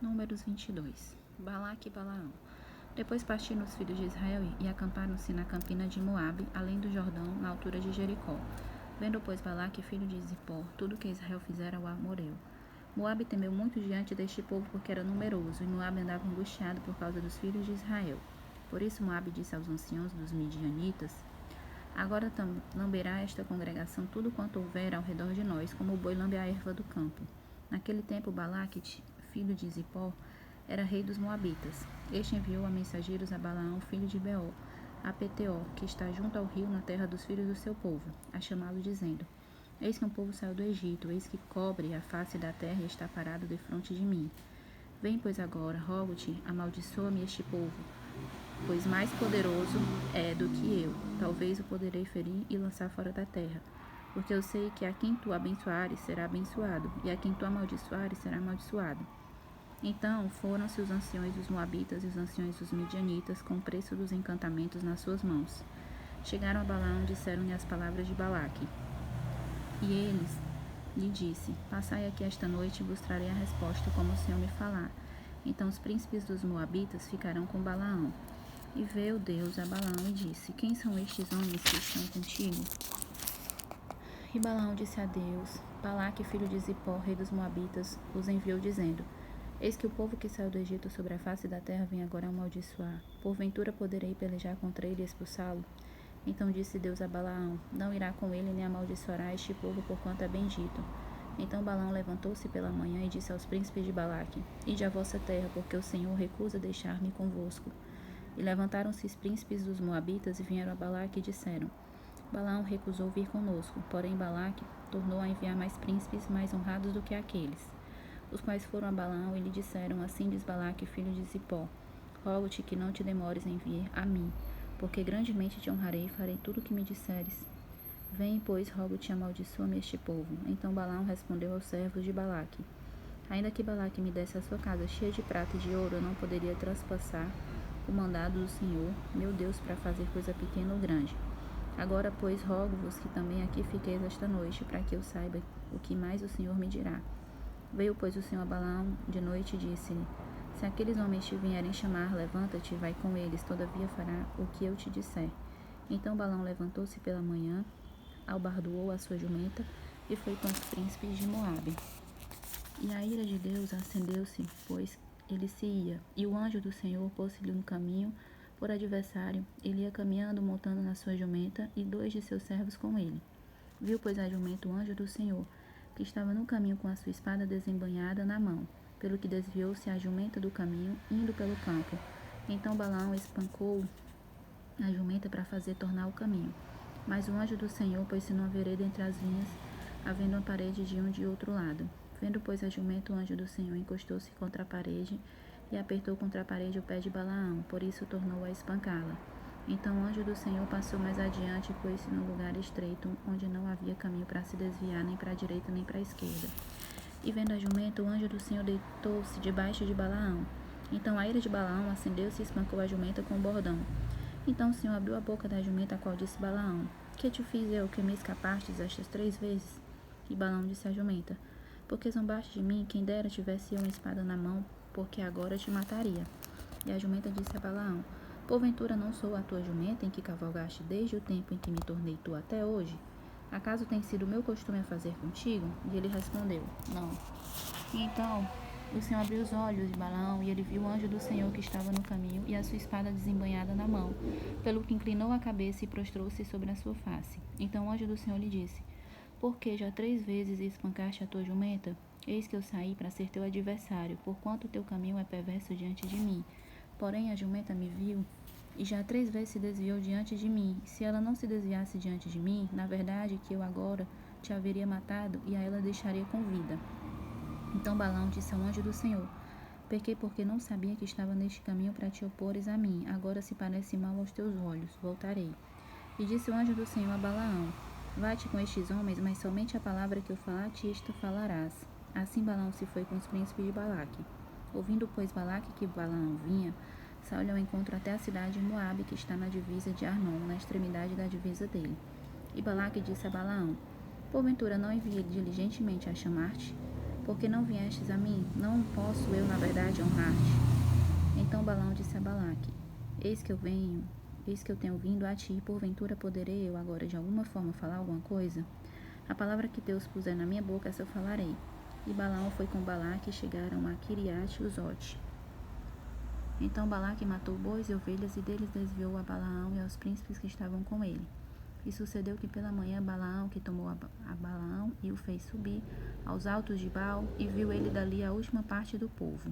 Números 22. Balaque e Balaão. Depois partiram os filhos de Israel e acamparam-se na campina de Moabe, além do Jordão, na altura de Jericó. Vendo, pois, Balaque, filho de Zippor, tudo que Israel fizera ao amoreu. Moabe temeu muito diante deste povo porque era numeroso, e Moabe andava angustiado por causa dos filhos de Israel. Por isso Moabe disse aos anciãos dos midianitas: Agora lamberá esta congregação tudo quanto houver ao redor de nós, como o boi lambe a erva do campo. Naquele tempo, Balaque, filho de Zippor, era rei dos Moabitas. Este enviou a mensageiros a Balaão, filho de Beor, a Peteó, que está junto ao rio, na terra dos filhos do seu povo, a chamá-lo, dizendo: Eis que um povo saiu do Egito, eis que cobre a face da terra e está parado defronte de mim. Vem, pois, agora, rogo-te, amaldiçoa-me este povo, pois mais poderoso é do que eu. Talvez o poderei ferir e lançar fora da terra. Porque eu sei que a quem tu abençoares será abençoado, e a quem tu amaldiçoares será amaldiçoado. Então foram-se os anciões dos Moabitas e os anciões dos Midianitas com o preço dos encantamentos nas suas mãos. Chegaram a Balaão e disseram-lhe as palavras de Balaque. E eles lhe disse: Passai aqui esta noite e vos trarei a resposta, como o Senhor me falar. Então os príncipes dos Moabitas ficarão com Balaão. E veio Deus a Balaão e disse: Quem são estes homens que estão contigo? E Balaão disse a Deus: Balaque, filho de Zippor, rei dos Moabitas, os enviou, dizendo: Eis que o povo que saiu do Egito sobre a face da terra vem agora amaldiçoar. Porventura poderei pelejar contra ele e expulsá-lo? Então disse Deus a Balaão: Não irá com ele nem amaldiçoará este povo, porquanto é bendito. Então Balaão levantou-se pela manhã e disse aos príncipes de Balaque: Ide à vossa terra, porque o Senhor recusa deixar-me convosco. E levantaram-se os príncipes dos Moabitas e vieram a Balaque e disseram: Balaão recusou vir conosco, porém Balaque tornou a enviar mais príncipes mais honrados do que aqueles, os quais foram a Balaão e lhe disseram: Assim diz Balaque, filho de Zippor: Rogo-te que não te demores em vir a mim, porque grandemente te honrarei e farei tudo o que me disseres. Vem, pois, rogo-te, amaldiçoa-me este povo. Então Balaão respondeu aos servos de Balaque: Ainda que Balaque me desse a sua casa cheia de prata e de ouro, eu não poderia traspassar o mandado do Senhor, meu Deus, para fazer coisa pequena ou grande. Agora, pois, rogo-vos que também aqui fiqueis esta noite, para que eu saiba o que mais o Senhor me dirá. Veio, pois, o Senhor a Balaão de noite e disse-lhe: Se aqueles homens te vierem chamar, levanta-te e vai com eles, todavia fará o que eu te disser. Então Balaão levantou-se pela manhã, albardoou a sua jumenta e foi com os príncipes de Moabe. E a ira de Deus acendeu-se, pois ele se ia, e o anjo do Senhor pôs-lhe um caminho por adversário. Ele ia caminhando, montando na sua jumenta, e 2 de seus servos com ele. Viu, pois, a jumenta o anjo do Senhor, que estava no caminho com a sua espada desembainhada na mão, pelo que desviou-se a jumenta do caminho, indo pelo campo. Então Balaão espancou a jumenta para fazer tornar o caminho. Mas o anjo do Senhor pôs-se numa vereda entre as vinhas, havendo uma parede de um e de outro lado. Vendo, pois, a jumenta, o anjo do Senhor encostou-se contra a parede e apertou contra a parede o pé de Balaão, por isso tornou a espancá-la. Então o anjo do Senhor passou mais adiante e pôs-se num lugar estreito, onde não havia caminho para se desviar, nem para a direita nem para a esquerda. E vendo a jumenta, o anjo do Senhor deitou-se debaixo de Balaão. Então a ira de Balaão acendeu-se e espancou a jumenta com o bordão. Então o Senhor abriu a boca da jumenta, a qual disse Balaão: Que te fiz eu, que me escapastes estas 3 vezes? E Balaão disse à jumenta: Porque zombaste de mim, quem dera tivesse eu uma espada na mão, porque agora te mataria. E a jumenta disse a Balaão: Porventura não sou a tua jumenta em que cavalgaste desde o tempo em que me tornei tu até hoje? Acaso tem sido meu costume a fazer contigo? E ele respondeu: Não. E então o Senhor abriu os olhos de Balaão, e ele viu o anjo do Senhor que estava no caminho, e a sua espada desembainhada na mão, pelo que inclinou a cabeça e prostrou-se sobre a sua face. Então o anjo do Senhor lhe disse: Por que já 3 vezes espancaste a tua jumenta? Eis que eu saí para ser teu adversário, porquanto o teu caminho é perverso diante de mim. Porém a jumenta me viu, e já 3 vezes se desviou diante de mim. Se ela não se desviasse diante de mim, na verdade que eu agora te haveria matado, e a ela deixaria com vida. Então Balaão disse ao anjo do Senhor: Pequei porque não sabia que estava neste caminho para te opores a mim. Agora, se parece mal aos teus olhos, voltarei. E disse o anjo do Senhor a Balaão: Vai-te com estes homens, mas somente a palavra que eu falar-te, esta falarás. Assim Balaão se foi com os príncipes de Balaque. Ouvindo, pois, Balaque que Balaão vinha, saiu-lhe ao encontro até a cidade de Moabe, que está na divisa de Arnon, na extremidade da divisa dele. E Balaque disse a Balaão: Porventura não enviei diligentemente a chamar-te? Porque não viestes a mim, não posso eu, na verdade, honrar-te. Então Balaão disse a Balaque: Eis que eu tenho vindo a ti, e porventura poderei eu agora de alguma forma falar alguma coisa? A palavra que Deus puser na minha boca, essa eu falarei. E Balaão foi com Balaque e chegaram a Quiriate-Uzote. Então Balaque matou bois e ovelhas, e deles desviou a Balaão e aos príncipes que estavam com ele. E sucedeu que pela manhã Balaão, que tomou a Balaão e o fez subir aos altos de Baal, e viu ele dali a última parte do povo.